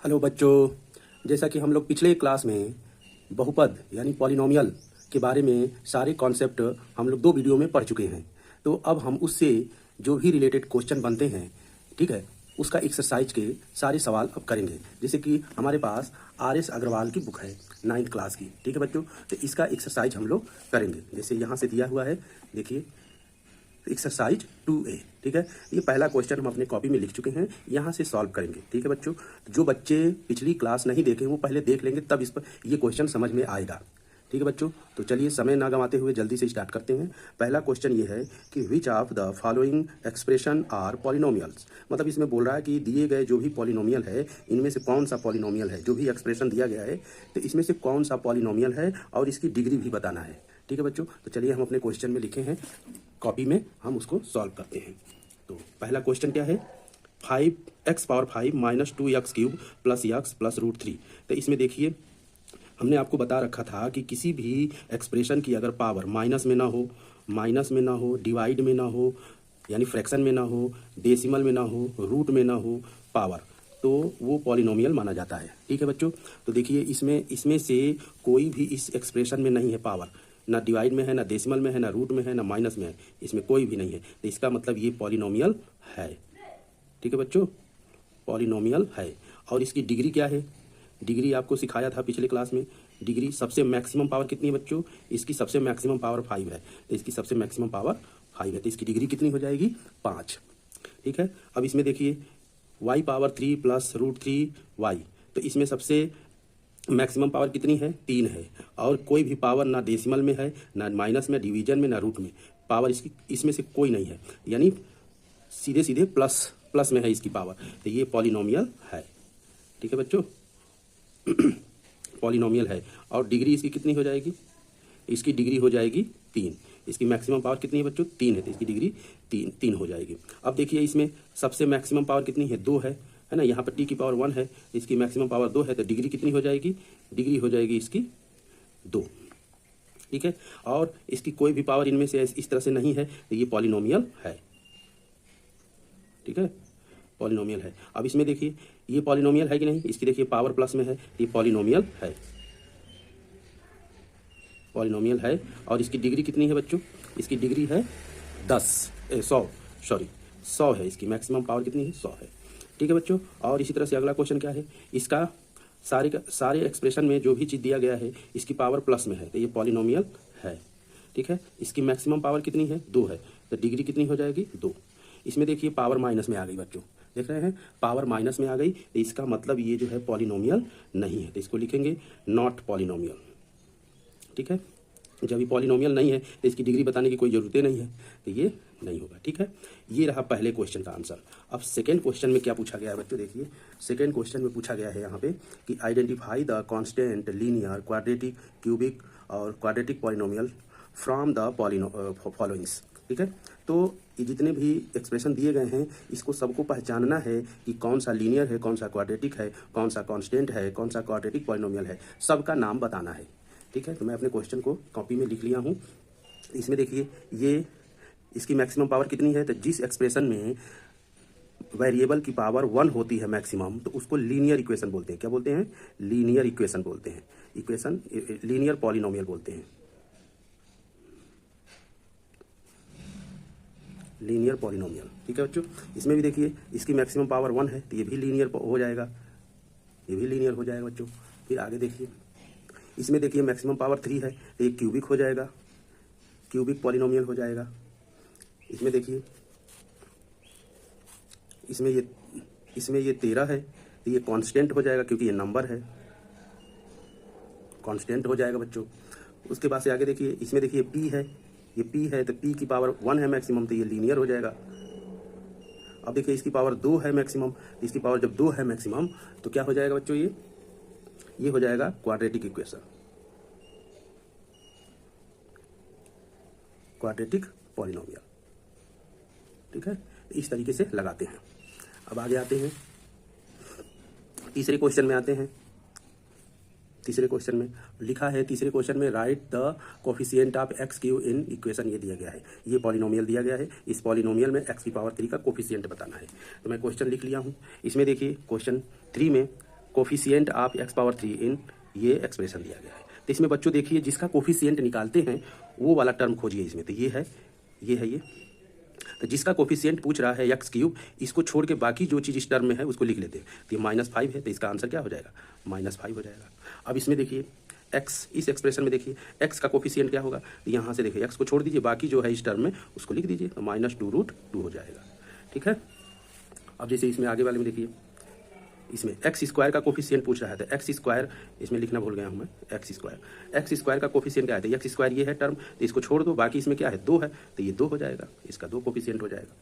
Hello बच्चों, जैसा कि हम लोग पिछले क्लास में बहुपद यानी पॉलिनोमियल के बारे में सारे कॉन्सेप्ट हम लोग 2 वीडियो में पढ़ चुके हैं। तो अब हम उससे जो भी रिलेटेड क्वेश्चन बनते हैं, ठीक है, उसका एक्सरसाइज के सारे सवाल अब करेंगे। जैसे कि हमारे पास RS अग्रवाल की बुक है 9th क्लास की, ठीक है बच्चों। तो इसका एक्सरसाइज हम लोग करेंगे। जैसे यहाँ से दिया हुआ है, देखिए एक्सरसाइज 2A, ठीक है। ये पहला क्वेश्चन हम अपने कॉपी में लिख चुके हैं, यहाँ से सॉल्व करेंगे, ठीक है बच्चों। जो बच्चे पिछली क्लास नहीं देखे वो पहले देख लेंगे, तब इस पर ये क्वेश्चन समझ में आएगा, ठीक है बच्चों। तो चलिए समय ना गंवाते हुए जल्दी से स्टार्ट करते हैं। पहला क्वेश्चन ये है कि which of the following expression are polynomials. मतलब इसमें बोल रहा है कि दिए गए जो भी पॉलिनोमियल है, इनमें से कौन सा पॉलिनोमियल है। जो भी एक्सप्रेशन दिया गया है तो इसमें से कौन सा पॉलिनोमियल है और इसकी डिग्री भी बताना है, ठीक है बच्चों। तो चलिए हम अपने क्वेश्चन में लिखे हैं, कॉपी में हम उसको सॉल्व करते हैं। तो पहला क्वेश्चन क्या है, 5x⁵ minus 2x³ plus x plus √3। तो इसमें देखिए हमने आपको बता रखा था कि किसी भी एक्सप्रेशन की अगर पावर माइनस में ना हो, डिवाइड में ना हो, यानी फ्रैक्शन में ना हो, डेसिमल में ना हो, रूट में ना हो, पावर, तो वो पॉलिनोमियल माना जाता है, ठीक है बच्चों। तो देखिए इसमें से कोई भी इस एक्सप्रेशन में नहीं है पावर, ना डिवाइड में है, ना डेसिमल में है, ना रूट में है, ना माइनस में है, इसमें कोई भी नहीं है। तो इसका मतलब ये पॉलिनोमियल है, ठीक है बच्चों, पॉलिनोमियल है। और इसकी डिग्री क्या है, डिग्री आपको सिखाया था पिछले क्लास में। डिग्री सबसे मैक्सिमम पावर कितनी है बच्चों, इसकी सबसे मैक्सिमम पावर 5 है, तो इसकी सबसे मैक्सिमम पावर 5 है, तो इसकी डिग्री कितनी हो जाएगी, 5, ठीक है। अब इसमें देखिए y³ प्लस √3y, तो इसमें सबसे मैक्सिमम पावर कितनी है, 3 है। और कोई भी पावर ना डेसिमल में है, ना माइनस में, डिवीजन में, ना रूट में, पावर इसकी इसमें से कोई नहीं है, यानी सीधे सीधे प्लस में है इसकी पावर। तो ये पॉलिनोमियल है, ठीक है बच्चों, पॉलिनोमियल है। और डिग्री इसकी कितनी हो जाएगी, इसकी डिग्री हो जाएगी 3। इसकी मैक्सिमम पावर कितनी है बच्चों, 3 है, तो इसकी डिग्री 3 हो जाएगी। अब देखिए इसमें सबसे मैक्सिमम पावर कितनी है, 2 है ना। यहाँ पर t की पावर 1 है, इसकी मैक्सिमम पावर 2 है, तो डिग्री कितनी हो जाएगी, डिग्री हो जाएगी इसकी 2, ठीक है। और इसकी कोई भी पावर इनमें से इस तरह से नहीं है, तो ये पॉलिनोमियल है, ठीक है, पॉलिनोमियल है। अब इसमें देखिए ये पॉलिनोमियल है कि नहीं, इसकी देखिए पावर प्लस में है, ये पॉलिनोमियल है, पॉलिनोमियल है। और इसकी डिग्री कितनी है बच्चों, इसकी डिग्री है 100 है, इसकी मैक्सिमम पावर कितनी है, 100 है, ठीक है बच्चों। और इसी तरह से अगला क्वेश्चन क्या है, इसका सारे एक्सप्रेशन में जो भी चीज़ दिया गया है इसकी पावर प्लस में है, तो ये पॉलिनोमियल है, ठीक है। इसकी मैक्सिमम पावर कितनी है, 2 है, तो डिग्री कितनी हो जाएगी, 2। इसमें देखिए पावर माइनस में आ गई बच्चों, देख रहे हैं, पावर माइनस में आ गई, तो इसका मतलब ये जो है पॉलिनोमियल नहीं है, तो इसको लिखेंगे नॉट पॉलिनोमियल, ठीक है। जब ये पॉलिनोमियल नहीं है तो इसकी डिग्री बताने की कोई ज़रूरत नहीं है, तो ये नहीं होगा, ठीक है। ये रहा पहले क्वेश्चन का आंसर। अब सेकेंड क्वेश्चन में क्या पूछा गया है बच्चों, देखिए सेकेंड क्वेश्चन में पूछा गया है यहाँ पे कि identify the constant, linear, quadratic, cubic और quadratic polynomial from the followings, ठीक है। तो ये जितने भी एक्सप्रेशन दिए गए हैं इसको सबको पहचानना है कि कौन सा लीनियर है, कौन सा क्वाड्रेटिक है, कौन सा कांस्टेंट है, कौन सा क्वाड्रेटिक पॉलिनोमियल है, सबका नाम बताना है, ठीक है। तो मैं अपने क्वेश्चन को कॉपी में लिख लिया हूँ। इसमें देखिए ये इसकी मैक्सिमम पावर कितनी है, तो जिस एक्सप्रेशन में वेरिएबल की पावर 1 होती है मैक्सिमम, तो उसको लीनियर इक्वेशन बोलते हैं। क्या बोलते हैं, लीनियर इक्वेशन बोलते हैं, इक्वेशन लीनियर पॉलिनोमियल बोलते हैं, लीनियर पॉलिनोमियल, ठीक है बच्चों। इसमें भी देखिए इसकी मैक्सिमम पावर 1 है, तो ये भी लीनियर हो जाएगा, ये भी लीनियर हो जाएगा बच्चों। फिर आगे देखिए इसमें देखिए मैक्सिमम पावर 3 है, तो ये क्यूबिक हो जाएगा, क्यूबिक पॉलिनोमियल हो जाएगा। इसमें देखिए इसमें ये 13 है, तो ये कांस्टेंट हो जाएगा क्योंकि ये नंबर है, कांस्टेंट हो जाएगा बच्चों। उसके बाद से आगे देखिए इसमें देखिए p है, ये p है, तो p की पावर 1 है मैक्सिमम, तो ये लीनियर हो जाएगा। अब देखिए इसकी पावर 2 है मैक्सिमम, इसकी पावर जब 2 है मैक्सिमम तो क्या हो जाएगा बच्चों, ये हो जाएगा क्वाड्रेटिक इक्वेशन, क्वाड्रेटिक पॉलिनोमियल, ठीक है। इस तरीके से लगाते हैं। अब आगे आते हैं तीसरे क्वेश्चन में आते हैं। तीसरे क्वेश्चन में लिखा है, तीसरे क्वेश्चन में right the coefficient of x³ in equation, ये दिया गया है, ये पॉलिनोमियल दिया गया है, इस पॉलिनोमियल में x की पावर 3 का कोफिशिएंट बताना है। तो मैं क्वेश्चन लिख लिया हूँ। इसमें देखिए क्वेश्चन 3 में कोफिशिएंट ऑफ एक्स पावर 3 इन ये एक्सप्रेशन दिया गया है। तो इसमें बच्चों देखिए जिसका कोफिशिएंट निकालते हैं वो वाला टर्म खोजिए इसमें। तो ये है ये। तो जिसका कोफिशिएंट पूछ रहा है एक्स क्यूब, इसको छोड़ के बाकी जो चीज़ इस टर्म में है उसको लिख लेते हैं। तो ये -5 है, तो इसका आंसर क्या हो जाएगा? -5 हो जाएगा। अब इसमें देखिए एक्स, इस एक्सप्रेशन में देखिए एक्स का कोफिशिएंट क्या होगा? तो यहाँ से देखिए एक्स को छोड़ दीजिए, बाकी जो है इस टर्म में उसको लिख दीजिए, तो -2√2 हो जाएगा। ठीक है। अब जैसे इसमें आगे वाले में देखिए, इसमें एक्स स्क्वायर का कोफिशिएंट पूछ रहा है। तो एक्स स्क्वायर इसमें लिखना भूल गया हूँ मैं, एक्स स्क्वायर का कोफिशिएंट क्या है? तो एक्स स्क्वायर ये है टर्म, तो इसको छोड़ दो, बाकी इसमें क्या है? 2 है, तो ये 2 हो जाएगा, इसका 2 कोफिशिएंट हो जाएगा।